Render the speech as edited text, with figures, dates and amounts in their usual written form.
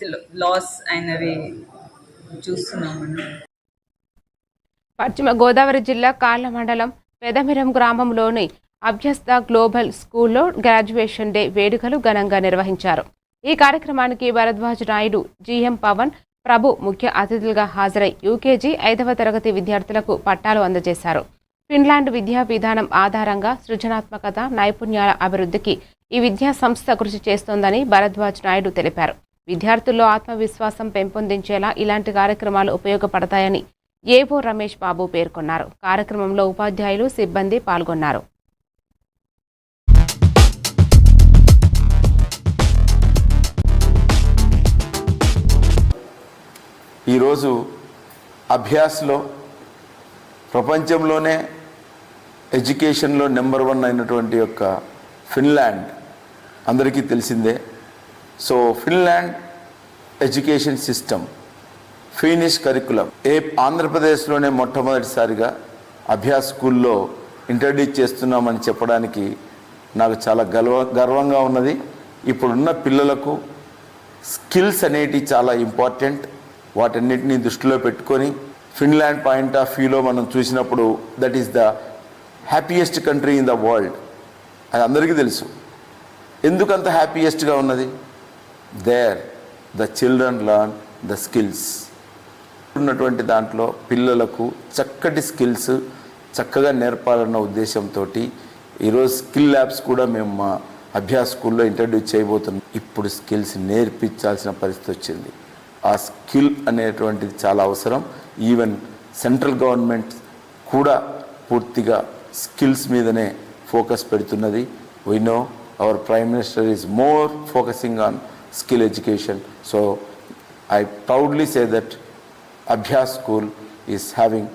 Health loss అయినవి చూస్తున్నాము. పశ్చిమ గోదావరి జిల్లా కాళ్ళ మండలం పెదమిరం గ్రామంలోని అభ్యస్త గ్లోబల్ స్కూల్లో గ్రాడ్యుయేషన్ డే వేడుకలు ఘనంగా నిర్వహించారు. ఈ కార్యక్రమానికి భరద్వాజ్ నాయుడు, జిఎం పవన్ ప్రభు ముఖ్య అతిథులుగా హాజరై యూకేజీ 5వ తరగతి విద్యార్థులకు పట్టాలు అందజేశారు. ఫిన్లాండ్ విద్యా విధానం ఆధారంగా సృజనాత్మకత, నైపుణ్యాల అభివృద్ధికి ఈ విద్యా సంస్థ కృషి చేస్తోందని భరద్వాజ్ నాయుడు తెలిపారు. విద్యార్థుల్లో ఆత్మవిశ్వాసం పెంపొందించేలా ఇలాంటి కార్యక్రమాలు ఉపయోగపడతాయని ఏవో రమేష్ బాబు పేర్కొన్నారు. కార్యక్రమంలో ఉపాధ్యాయులు, సిబ్బంది పాల్గొన్నారు. ఈరోజు అభ్యాస్లో ప్రపంచంలోనే ఎడ్యుకేషన్లో నెంబర్ 1 అయినటువంటి యొక్క ఫిన్లాండ్ అందరికీ తెలిసిందే. So Finland education system, finish curriculum ఆంధ్రప్రదేశ్లోనే మొట్టమొదటిసారిగా అభ్యాస్ స్కూల్లో ఇంట్రడ్యూస్ చేస్తున్నామని చెప్పడానికి నాకు చాలా గర్వంగా ఉన్నది. ఇప్పుడున్న పిల్లలకు స్కిల్స్ అనేటివి చాలా ఇంపార్టెంట్. వాటన్నిటిని దృష్టిలో పెట్టుకొని ఫిన్లాండ్ పాయింట్ ఆఫ్ వ్యూలో మనం చూసినప్పుడు that is the happiest country in the world. అది అందరికీ తెలుసు. ఎందుకంత హ్యాపీయెస్ట్గా ఉన్నది? There the children learn the skills. ఉన్నటువంటి దాంట్లో పిల్లలకు చక్కటి స్కిల్స్ చక్కగా నేర్పాలన్న ఉద్దేశంతో ఈరోజు స్కిల్ ల్యాబ్స్ కూడా మేము మా అభ్యాస్ స్కూల్లో ఇంట్రడ్యూస్ చేయబోతున్నాం. ఇప్పుడు స్కిల్స్ నేర్పించాల్సిన పరిస్థితి వచ్చింది. ఆ స్కిల్ అనేటువంటిది చాలా అవసరం. ఈవెన్ సెంట్రల్ గవర్నమెంట్ కూడా పూర్తిగా స్కిల్స్ మీదనే ఫోకస్ పెడుతున్నది. We know our prime minister is more focusing on skill education. So I proudly say that Abhyas School is having